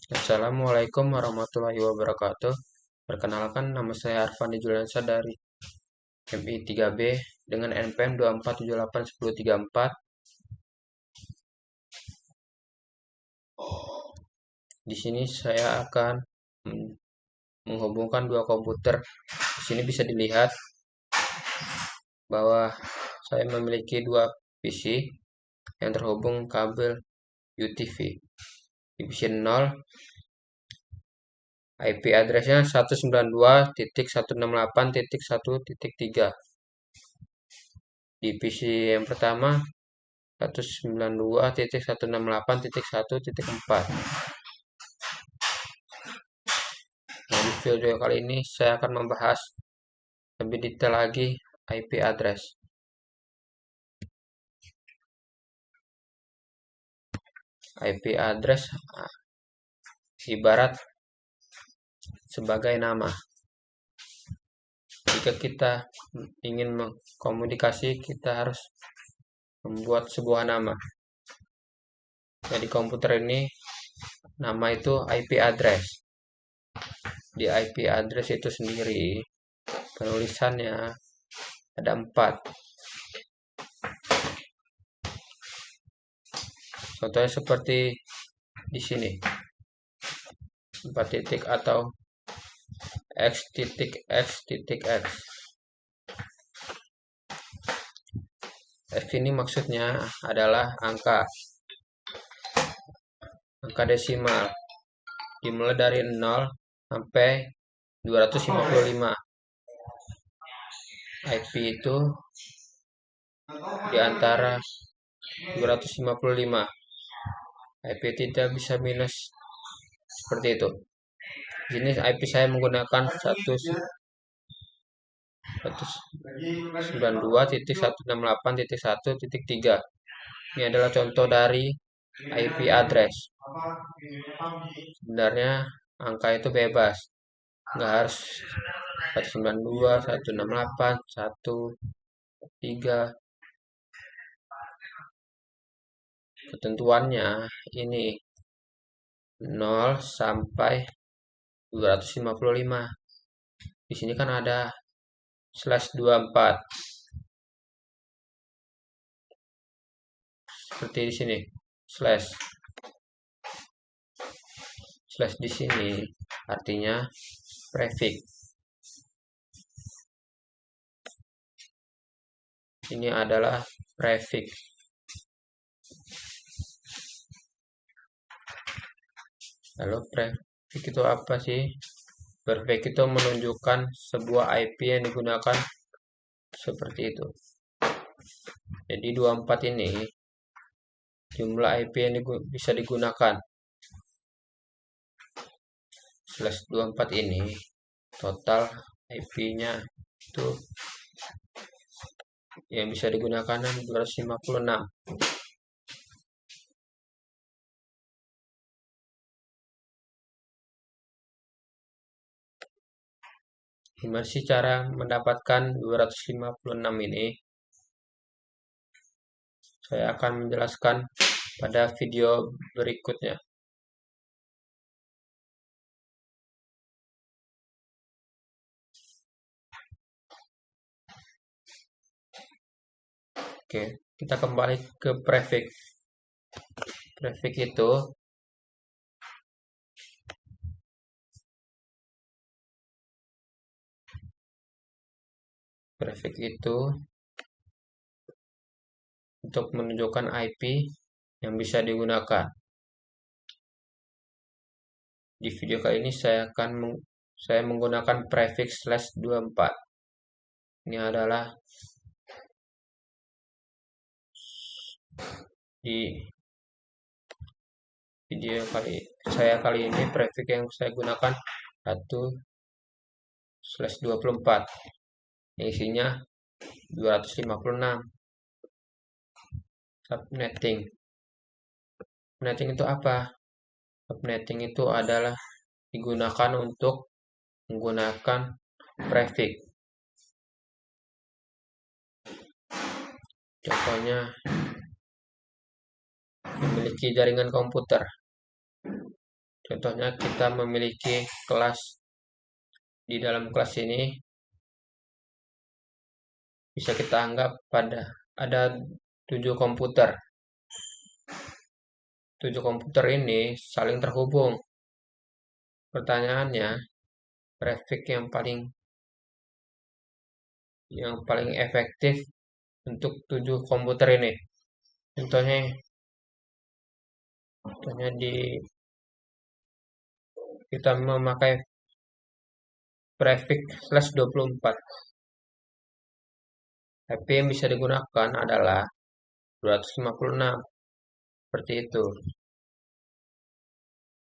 Assalamualaikum warahmatullahi wabarakatuh. Perkenalkan, nama saya Arfandi Juliansyah dari MI3B dengan NPM 24781034. Di sini saya akan menghubungkan dua komputer. Di sini bisa dilihat bahwa saya memiliki dua PC yang terhubung kabel UTV. Di PC 0, IP address-nya 192.168.1.3. Di PC yang pertama 192.168.1.4. Nah, di video kali ini saya akan membahas lebih detail lagi IP address. IP address ibarat sebagai nama. Jika kita ingin mengkomunikasi, kita harus membuat sebuah nama. Jadi komputer ini nama itu IP address. Di IP address itu sendiri penulisannya ada 4. Contohnya seperti di sini. 4 titik atau x.x.x. X ini maksudnya adalah angka desimal dimulai dari 0 sampai 255. IP itu di antara 255. IP tidak bisa minus seperti itu. Ini IP saya menggunakan 192.168.1.3. Ini adalah contoh dari IP address. Sebenarnya angka itu bebas, nggak harus 192, 168, 1.3. Ketentuannya ini 0 sampai 255. Di sini kan ada /24. Seperti di sini. Slash di sini artinya prefix. Ini adalah prefix. Lalu prefix itu apa sih? Prefix itu menunjukkan sebuah IP yang digunakan seperti itu. Jadi 24 ini jumlah IP yang bisa digunakan. /24 ini total IP-nya itu yang bisa digunakan 256. Gimana sih cara mendapatkan 256 ini? Saya akan menjelaskan pada video berikutnya. Oke, kita kembali ke prefix. Prefix itu untuk menunjukkan IP yang bisa digunakan. Di video kali ini saya menggunakan prefix /24. Ini adalah di video kali ini prefix yang saya gunakan 1/24. Isinya 256. Subnetting. Subnetting itu apa? Subnetting itu adalah digunakan untuk menggunakan prefix. Contohnya memiliki jaringan komputer. Contohnya kita memiliki kelas, di dalam kelas ini bisa kita anggap ada 7 komputer. 7 komputer ini saling terhubung. Pertanyaannya, traffic yang paling efektif untuk 7 komputer ini. Contohnya kita memakai prefix /24. IP yang bisa digunakan adalah 256. Seperti itu.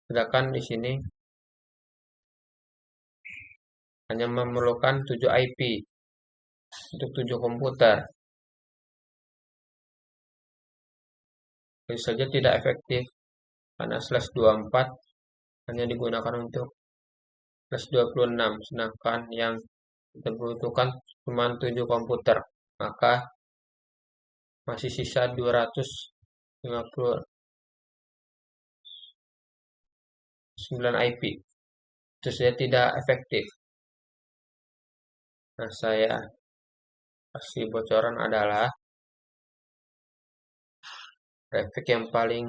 Sedangkan di sini hanya memerlukan 7 IP untuk 7 komputer. Tentu saja tidak efektif karena /24 hanya digunakan untuk /26, sedangkan yang kita butuhkan cuma 7 komputer. Maka masih sisa 259 IP. Itu saja tidak efektif. Nah, saya kasih bocoran adalah traffic yang paling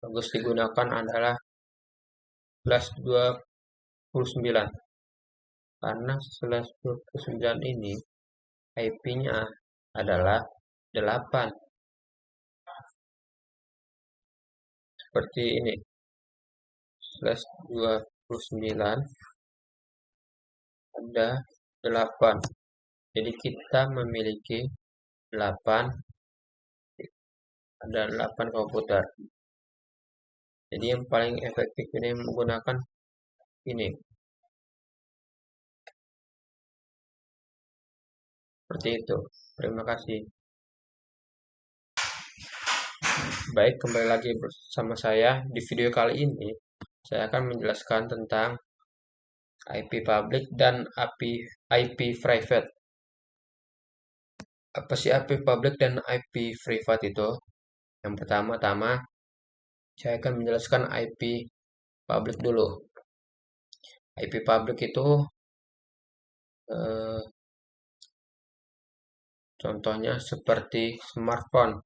bagus digunakan adalah /29. Karena /29 ini IP-nya adalah 8. Seperti ini. /29 ada 8. Jadi kita memiliki 8, ada 8 komputer. Jadi yang paling efektif ini menggunakan ini. Seperti itu. Terima kasih. Baik, kembali lagi bersama saya. Di video kali ini, saya akan menjelaskan tentang IP public dan IP private. Apa sih IP public dan IP private itu? Yang pertama-tama, saya akan menjelaskan IP public dulu. IP public itu contohnya seperti smartphone.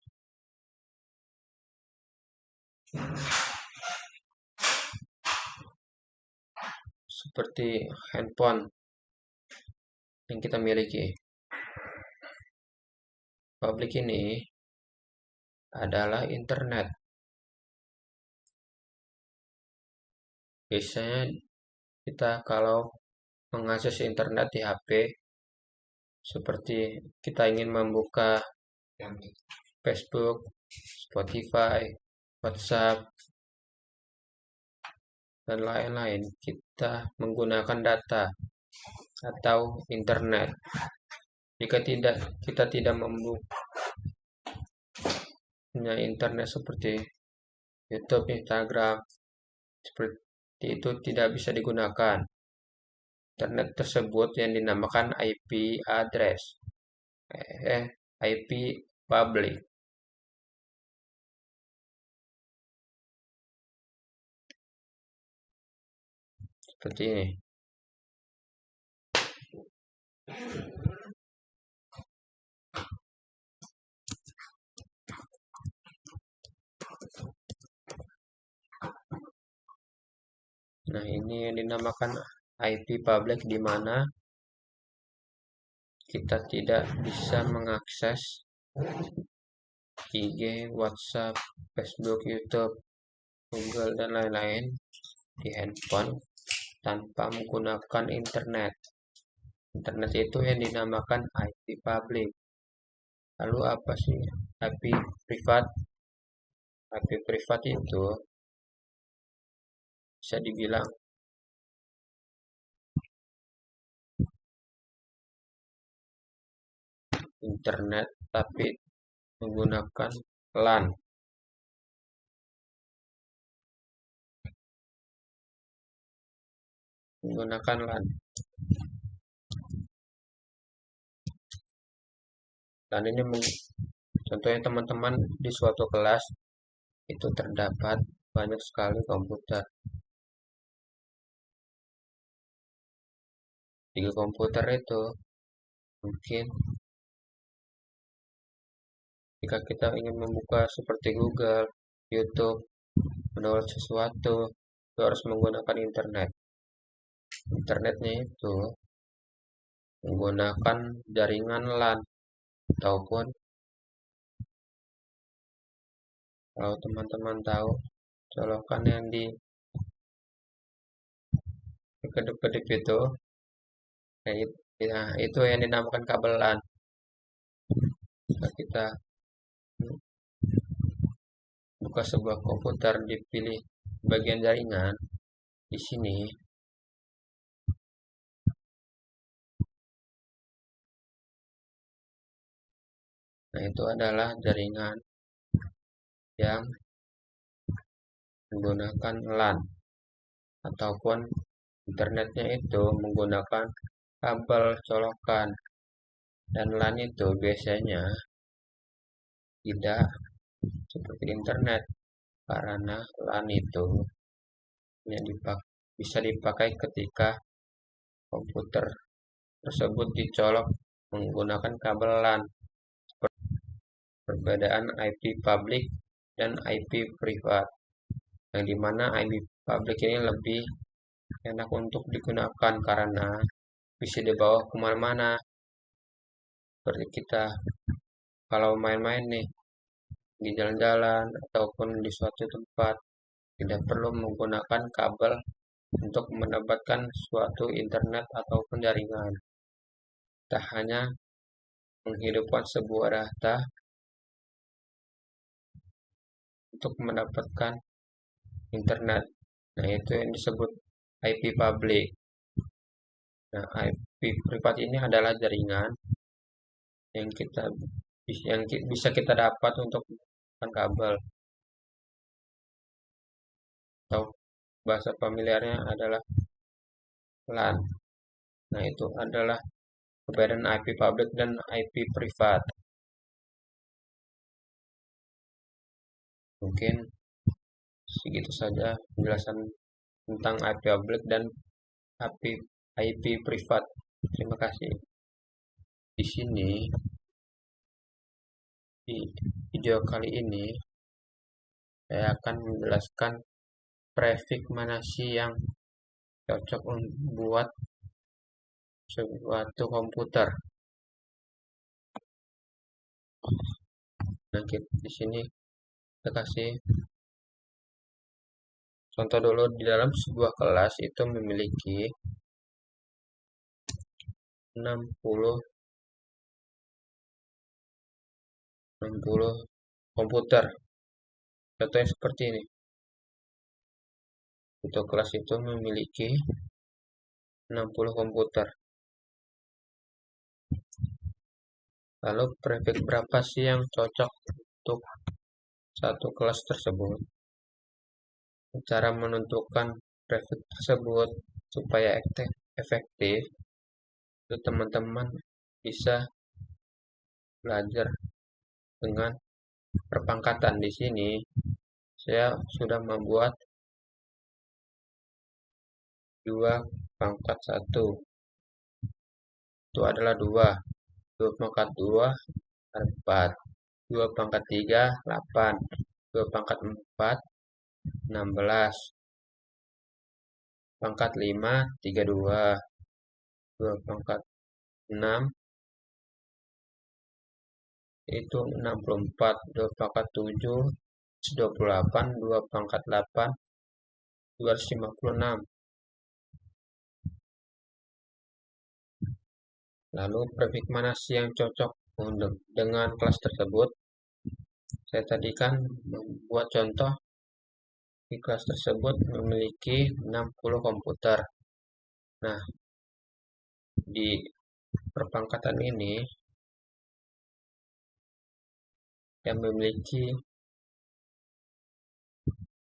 Seperti handphone yang kita miliki. Public ini adalah internet. Biasanya kita kalau mengakses internet di HP, seperti kita ingin membuka Facebook, Spotify, WhatsApp, dan lain-lain, kita menggunakan data atau internet. Jika kita tidak punya internet seperti YouTube, Instagram, seperti itu tidak bisa digunakan. Internet tersebut yang dinamakan IP address, IP public. Seperti ini. Nah, ini yang dinamakan IP public, di mana kita tidak bisa mengakses IG, WhatsApp, Facebook, YouTube, Google, dan lain-lain di handphone tanpa menggunakan internet. Internet itu yang dinamakan IP public. Lalu apa sih IP privat? IP privat itu bisa dibilang internet tapi menggunakan LAN. Menggunakan LAN. LAN ini contohnya teman-teman di suatu kelas itu terdapat banyak sekali komputer. 3 komputer itu mungkin jika kita ingin membuka seperti Google, YouTube, mendownload sesuatu, itu harus menggunakan internet. Internetnya itu menggunakan jaringan LAN ataupun kalau teman-teman tahu colokan yang di kedip-kedip itu, nah, itu yang dinamakan kabel LAN. Jika kita buka sebuah komputer, dipilih bagian jaringan di sini. Nah, itu adalah jaringan yang menggunakan LAN ataupun internetnya itu menggunakan kabel colokan, dan LAN itu biasanya tidak seperti internet karena LAN itu bisa dipakai ketika komputer tersebut dicolok menggunakan kabel LAN. Perbedaan IP public dan IP privat, yang dimana IP public ini lebih enak untuk digunakan karena bisa dibawa kemana-mana. Seperti kita kalau main-main nih di jalan-jalan ataupun di suatu tempat, tidak perlu menggunakan kabel untuk mendapatkan suatu internet ataupun jaringan. Kita hanya menghidupkan sebuah data untuk mendapatkan internet. Nah, itu yang disebut IP public. Nah, IP privat ini adalah jaringan yang bisa kita dapat untuk menggunakan kabel, atau bahasa familiarnya adalah LAN. Nah, itu adalah perbedaan IP public dan IP privat. Mungkin segitu saja penjelasan tentang IP public dan IP privat. Terima kasih. Di sini di video kali ini saya akan menjelaskan prefix mana sih yang cocok membuat suatu komputer. Nah, di sini kita kasih contoh dulu. Di dalam sebuah kelas itu memiliki 60 komputer. Contohnya seperti ini. Untuk kelas itu memiliki 60 komputer. Lalu prefix berapa sih yang cocok untuk satu kelas tersebut? Cara menentukan prefix tersebut supaya efektif, itu teman-teman bisa belajar dengan perpangkatan. Di sini saya sudah membuat 2 pangkat 1. Itu adalah 2. 2 pangkat 2 4. 2 pangkat 3 8. 2 pangkat 4 16. Pangkat 5 32. 2 pangkat 6 itu 64. 2 pangkat 7 28. 2 pangkat 8 256. Lalu prefix mana sih yang cocok dengan kelas tersebut? Saya tadi kan membuat contoh di kelas tersebut memiliki 60 komputer. Nah, di perpangkatan ini yang memiliki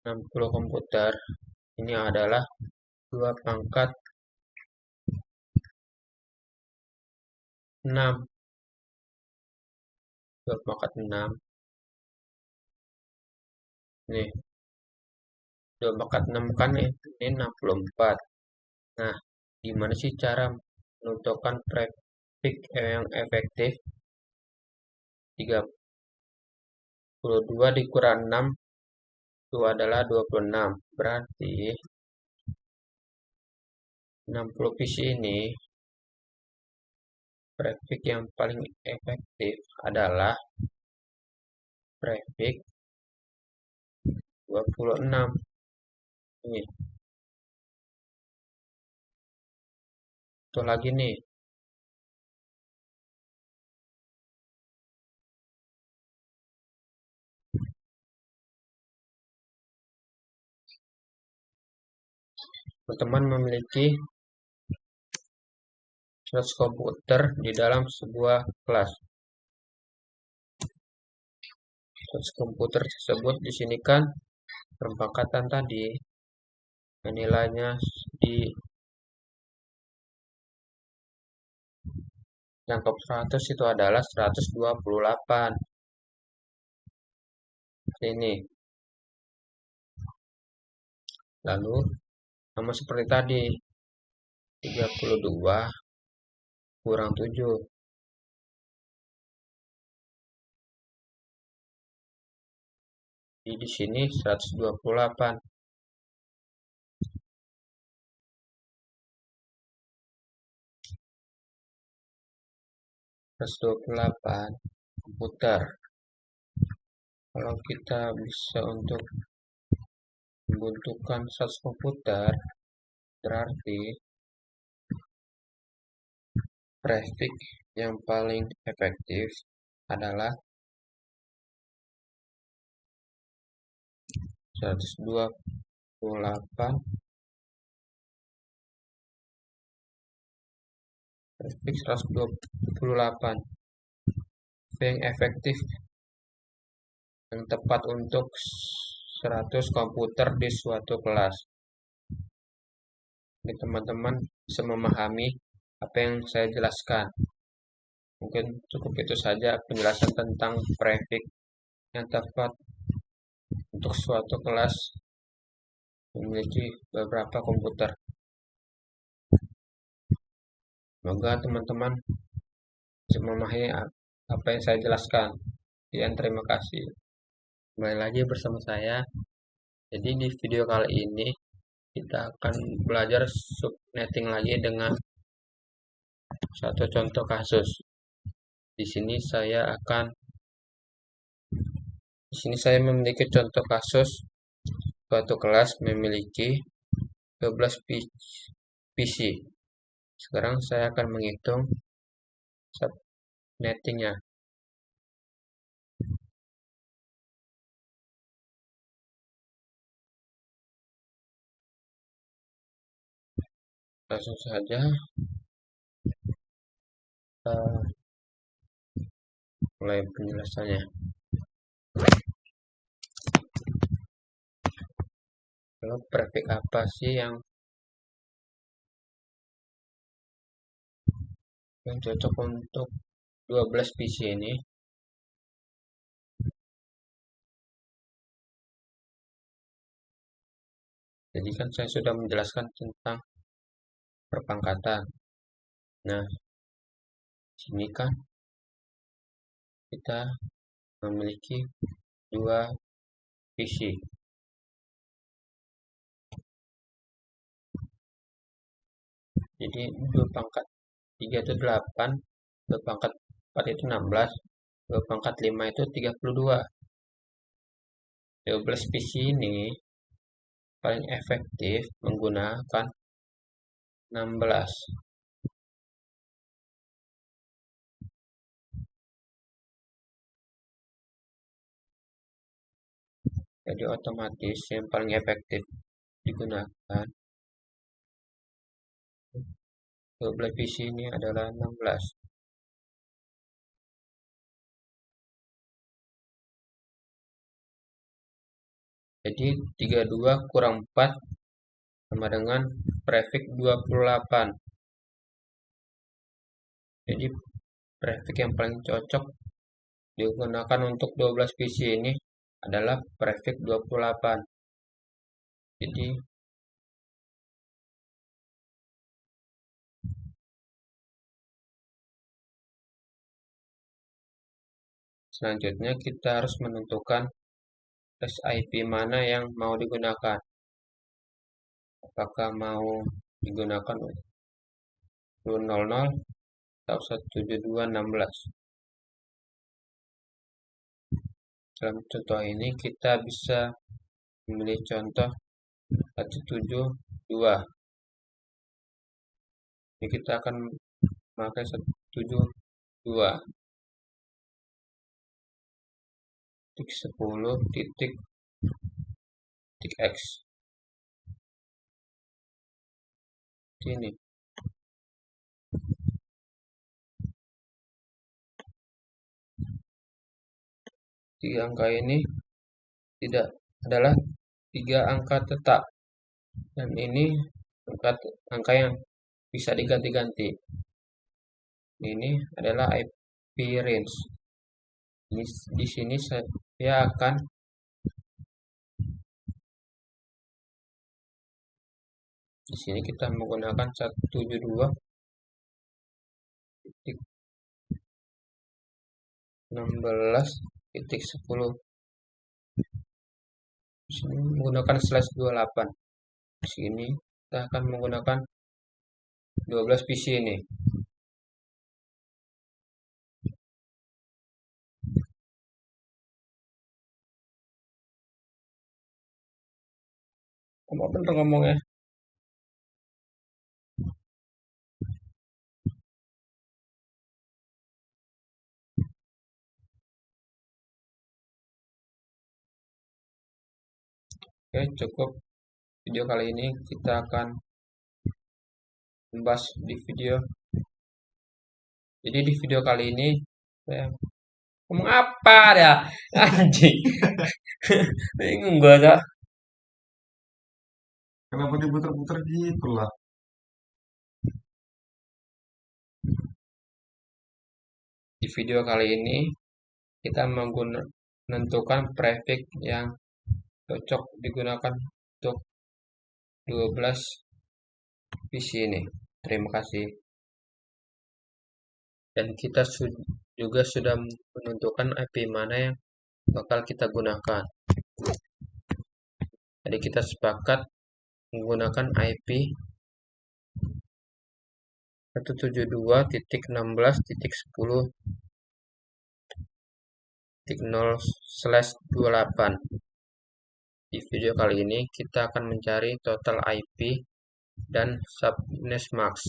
60 komputer ini adalah 2 pangkat 6. 2 pangkat 6. Nih, 2 pangkat 6 kan ini 64. Nah, gimana sih cara menentukan prefix yang efektif? 32 dikurang 6 itu adalah 26. Berarti 60 PC ini prefix yang paling efektif adalah prefix 26. Ini, satu lagi nih. Teman-teman memiliki 100 komputer di dalam sebuah kelas. 100 komputer tersebut di sini kan perpangkatan tadi nilainya di jangkauan 100 itu adalah 128. Ini. Lalu sama seperti tadi 32 kurang 7. Jadi di sini 128. 128 komputer. Kalau kita bisa untuk membutuhkan 100 komputer, berarti prefix yang paling efektif adalah 128 prefix 128 yang efektif yang tepat untuk 100 komputer di suatu kelas. Jadi teman-teman bisa memahami apa yang saya jelaskan. Mungkin cukup itu saja penjelasan tentang prefix yang tepat untuk suatu kelas memiliki beberapa komputer. Semoga teman-teman bisa memahami apa yang saya jelaskan. Sekian, terima kasih. Kembali lagi bersama saya. Jadi di video kali ini kita akan belajar subnetting lagi dengan satu contoh kasus. Di sini saya memiliki contoh kasus suatu kelas memiliki 12 PC. Sekarang saya akan menghitung subnettingnya. Langsung saja mulai penjelasannya. Lalu prefix apa sih yang cocok untuk 12 PC ini? Jadi kan saya sudah menjelaskan tentang perpangkatan. Nah, sini kan kita memiliki 2 PC. Jadi 2 pangkat 3 itu 8, 2 pangkat 4 itu 16, 2 pangkat 5 itu 32. 12 PC ini paling efektif menggunakan 16. Jadi otomatis yang paling efektif digunakan 12 PC ini adalah 16. Jadi 32 kurang 4 sama dengan prefix 28. Jadi prefix yang paling cocok digunakan untuk 12 PC ini adalah prefix 28. Jadi selanjutnya kita harus menentukan address IP mana yang mau digunakan. Apakah mau digunakan 10.00 atau 172.16. Dalam contoh ini kita bisa memilih contoh 172. Jadi kita akan memakai 172 titik 10 titik X ini. Tiga angka ini tidak adalah 3 angka tetap, dan ini angka yang bisa diganti-ganti. Ini adalah IP range. Di sini saya akan di sini kita menggunakan 172.16.10. Di sini menggunakan /28. Di sini kita akan menggunakan 12 PC ini. Kamu bener ngomongnya. Oke, cukup video kali ini. Kita akan membahas di video. Jadi di video kali ini saya ngomong apa ya? Anjing. Bingung gua ada. Kenapa diputer-puter gitu lah? Di video kali ini kita menentukan prefix yang cocok digunakan untuk 12 PC ini. Terima kasih. Dan kita juga sudah menentukan IP mana yang bakal kita gunakan. Jadi kita sepakat menggunakan IP 172.16.10.0/28. Di video kali ini kita akan mencari total IP dan subnet max.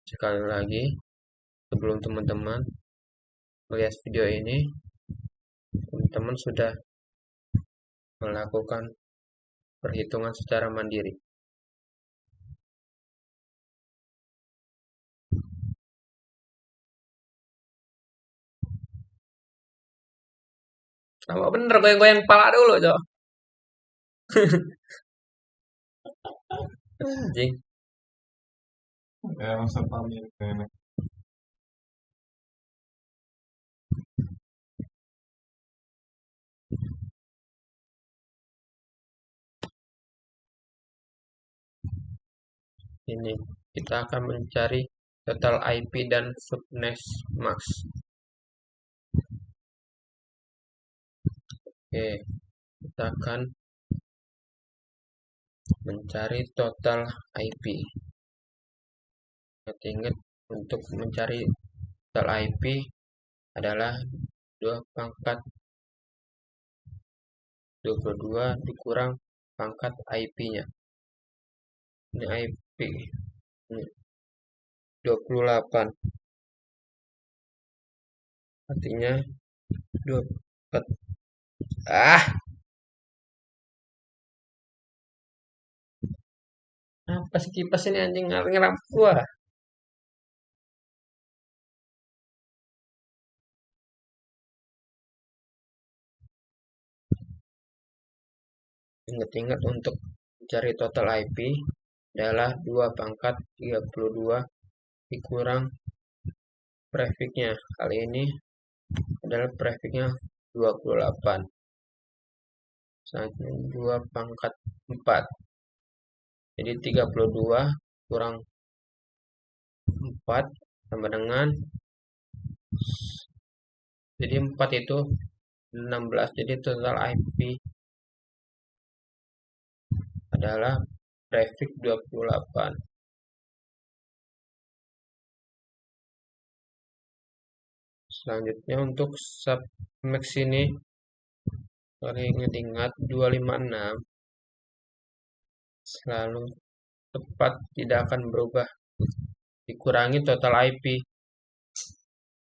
Sekali lagi, sebelum teman-teman melihat video ini, teman-teman sudah melakukan perhitungan secara mandiri. Sama bener goyang-goyang kepala dulu, Cok. Anjing. Ya, masa paling enak. Ini kita akan mencari total IP dan subnet max. Oke, kita akan mencari total IP. Ingat, untuk mencari total IP adalah 2 pangkat 22 dikurang pangkat IP-nya. Ini IP. Ini 28. Artinya 24. Apa sih kipas ini anjing ngeram gua. Ingat-ingat, untuk mencari total IP adalah 2 pangkat 32 dikurang prefixnya. Kali ini adalah prefixnya 28. Selanjutnya 2 pangkat 4. Jadi 32 kurang 4 sama dengan, jadi 4 itu 16. Jadi total IP adalah prefix 28. Selanjutnya untuk submax ini, kalau ingat-ingat 256 selalu tepat, tidak akan berubah, dikurangi total IP.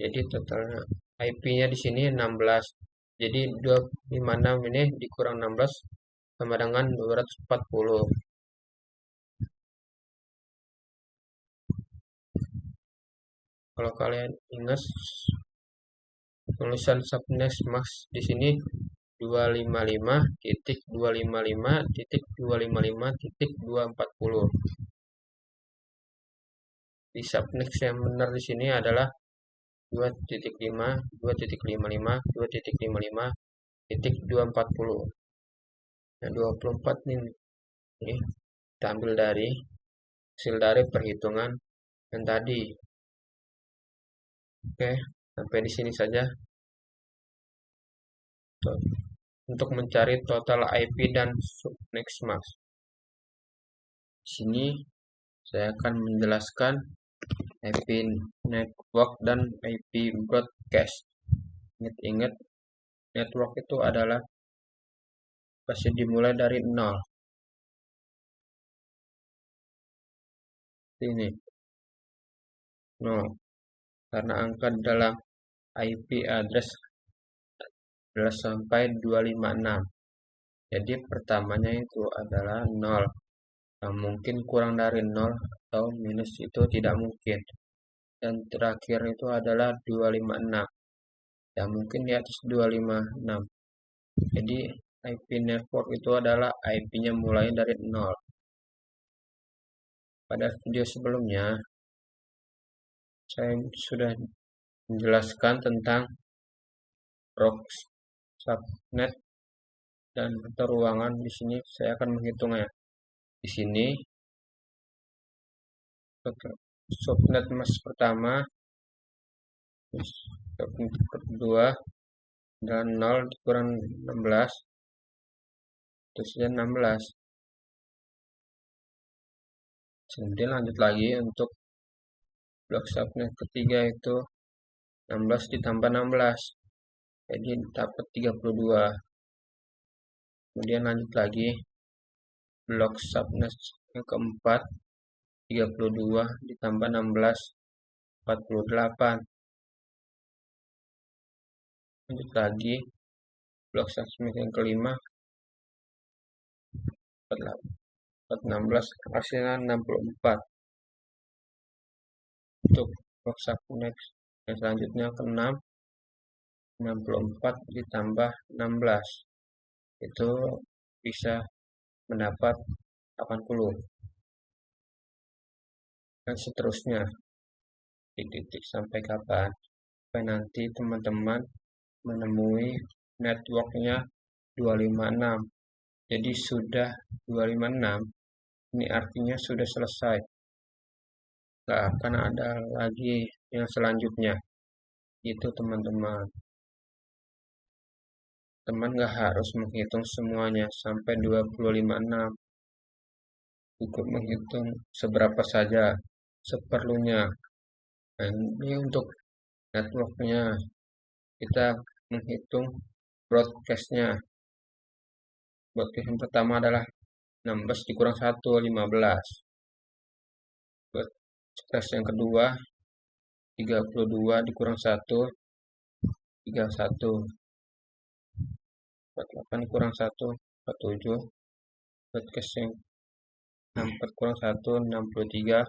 Jadi total IP-nya di sini 16. Jadi 256 ini dikurang 16 sama dengan 240. Kalau kalian ingat tulisan submax max di sini 255.255.255.240. Di submax yang benar di sini adalah 2.5, 2.55, 2.55.240. Nah, 24 ini kita ambil dari hasil dari perhitungan yang tadi. Oke, sampai di sini saja. Untuk mencari total IP dan submax max. Di sini saya akan menjelaskan IP network dan IP broadcast. Ingat-ingat, network itu adalah pasti dimulai dari 0. Ini 0. Karena angka dalam IP address adalah sampai 256. Jadi pertamanya itu adalah 0. Yang mungkin kurang dari 0 atau minus itu tidak mungkin. Dan terakhir itu adalah 256. Yang mungkin di atas 256. Jadi IP network itu adalah IP-nya mulai dari 0. Pada video sebelumnya saya sudah menjelaskan tentang prox, subnet, dan ruangan. Di sini saya akan menghitungnya. Di sini subnet mas pertama, subnet kedua, dan 0 dikurang 16, terusnya 16. Kemudian lanjut lagi untuk blok subnet ketiga itu 16 ditambah 16, jadi dapat 32. Kemudian lanjut lagi blok subnet yang keempat 32 ditambah 16, 48. Lanjut lagi blok subnet yang kelima 16, hasilnya 64. Untuk blok subnet yang selanjutnya ke-6 64 ditambah 16 itu bisa mendapat 80, dan seterusnya titik sampai kapan, sampai nanti teman-teman menemui networknya 256. Jadi sudah 256, ini artinya sudah selesai, nggak akan ada lagi yang selanjutnya. Itu teman-teman nggak harus menghitung semuanya sampai 256, cukup menghitung seberapa saja seperlunya. Dan ini untuk networknya kita menghitung broadcastnya. Broadcast yang pertama adalah 16 dikurang 1, 15. Broadcast yang kedua 32 dikurang 1, 31. 48 kurang 1, 47. Broadcast yang 64 kurang 1, 63.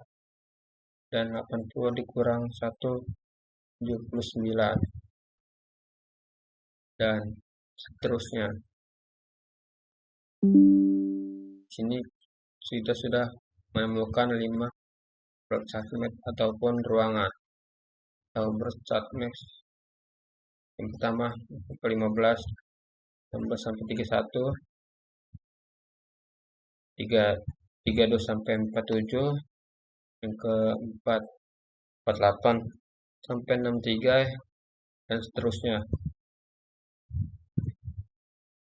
Dan 80 dikurang 1, 79. Dan seterusnya. Sini kita sudah menemukan 5 subnet ataupun ruangan atau subnet. Yang pertama ke 15 sampai 31, 32 sampai 47, yang keempat 48 sampai 63, dan seterusnya.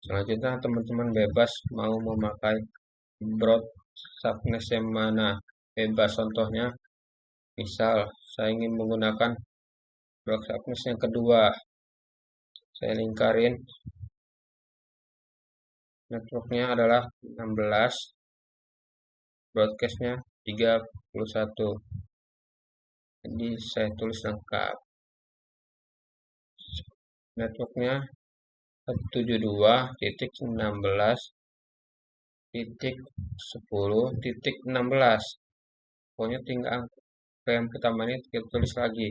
Selanjutnya teman-teman bebas mau memakai broad sharpness yang mana. Bebas, contohnya misal saya ingin menggunakan broad sharpness yang kedua. Saya lingkarin, networknya adalah 16, broadcastnya 31. Jadi saya tulis lengkap. Networknya 172.16.10.16. Pokoknya tinggal angka yang pertama ini kita tulis lagi.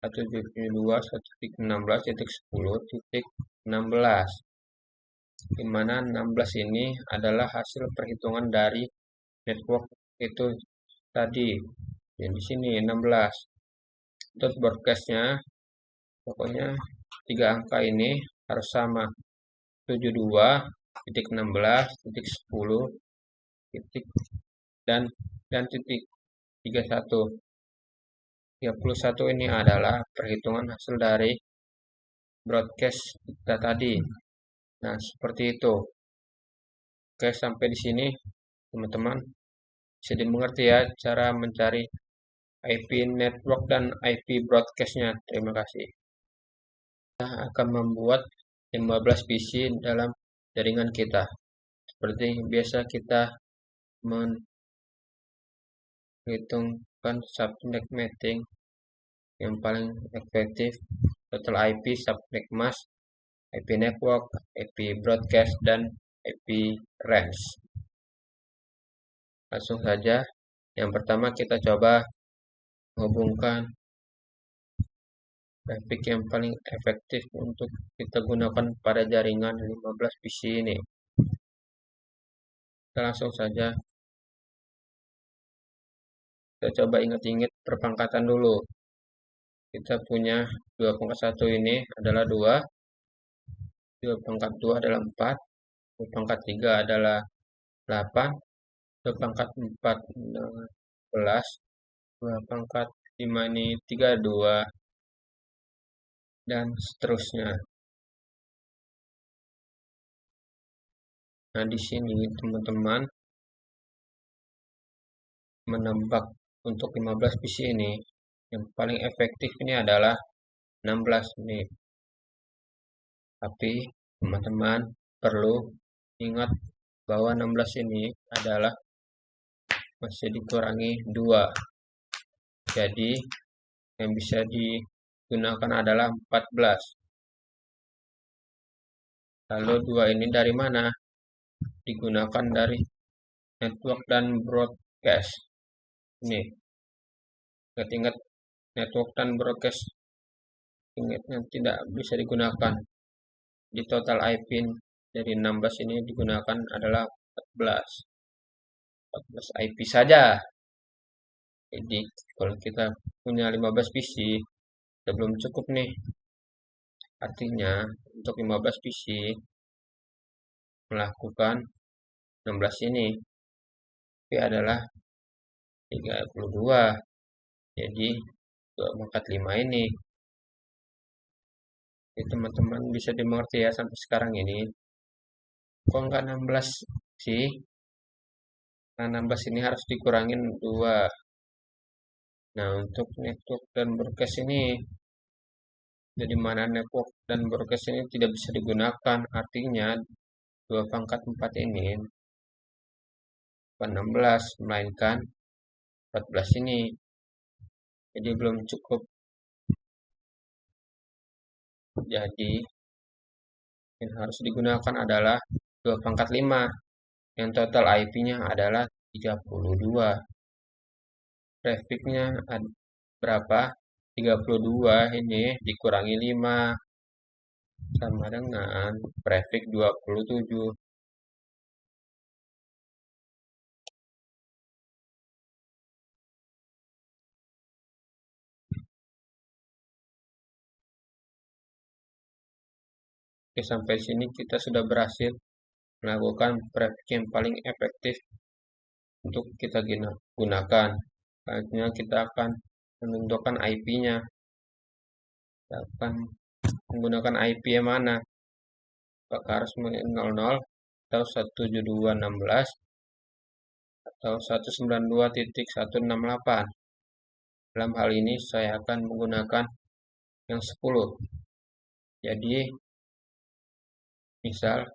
172.16.10.16, di mana 16 ini adalah hasil perhitungan dari network itu tadi. Yang di sini 16. Untuk broadcastnya, pokoknya 3 angka ini harus sama. 72.16.10 titik dan titik 31. 31 ini adalah perhitungan hasil dari broadcast kita tadi. Nah, seperti itu. Oke, sampai di sini teman-teman bisa dimengerti ya cara mencari IP network dan IP broadcastnya. Terima kasih. Kita akan membuat 15 PC dalam jaringan kita. Seperti biasa kita menghitungkan subnet mapping yang paling efektif, total IP, subnet mask, IP network, IP broadcast, dan IP range. Langsung saja. Yang pertama kita coba menghubungkan traffic yang paling efektif untuk kita gunakan pada jaringan 15 PC ini. Kita langsung saja. Kita coba ingat-ingat perpangkatan dulu. Kita punya 2 pangkat 1 ini adalah 2, 2 pangkat 2 adalah 4, 2 pangkat 3 adalah 8, 2 pangkat 4 11, 2 pangkat 5 ini 32, dan seterusnya. Nah, di sini teman-teman menebak untuk 15 PC ini yang paling efektif ini adalah 16 menit. Tapi teman-teman perlu ingat bahwa 16 ini adalah masih dikurangi 2. Jadi yang bisa digunakan adalah 14. Lalu 2 ini dari mana? Digunakan dari network dan broadcast. Ini. Ingat-ingat network dan broadcast. Ingatnya tidak bisa digunakan. Di total IP dari 16 ini digunakan adalah 14. 14 IP saja. Jadi kalau kita punya 15 PC, sudah belum cukup nih. Artinya untuk 15 PC melakukan 16 ini. Tapi adalah 32. Jadi 2/5 ini. Jadi teman-teman bisa dimengerti ya sampai sekarang ini. Kok enggak 16 sih? Nah, 16 ini harus dikurangin 2. Nah, untuk network dan broadcast ini, jadi mana network dan broadcast ini tidak bisa digunakan. Artinya 2 pangkat 4 ini bukan 16, melainkan 14 ini. Jadi belum cukup. Jadi yang harus digunakan adalah 2 pangkat 5. Yang total IP-nya adalah 32. Trafficnya berapa? 32 ini dikurangi 5 sama dengan traffic 27. Oke, sampai sini kita sudah berhasil melakukan prefix yang paling efektif untuk kita gunakan. Selanjutnya kita akan menentukan IP-nya. Kita akan menggunakan IP yang mana? Apakah harus 00 atau 172.16 atau 192.168? Dalam hal ini saya akan menggunakan yang 10. Jadi misal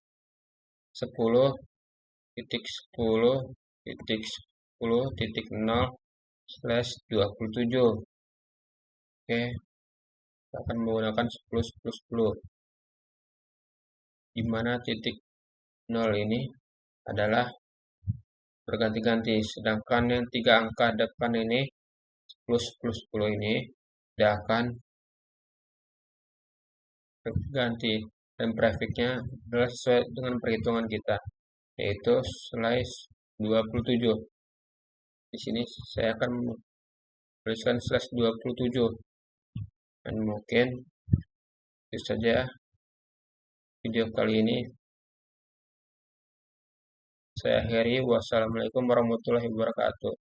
10.10.10.0/27. Oke, kita akan menggunakan 10 di mana titik 0 ini adalah berganti-ganti, sedangkan yang 3 angka depan ini 10 ini tidak akan berganti, dan prefixnya adalah sesuai dengan perhitungan kita, yaitu slice 27. Di sini saya akan tuliskan slash 27. Dan mungkin itu saja video kali ini. Saya akhiri. Wassalamualaikum warahmatullahi wabarakatuh.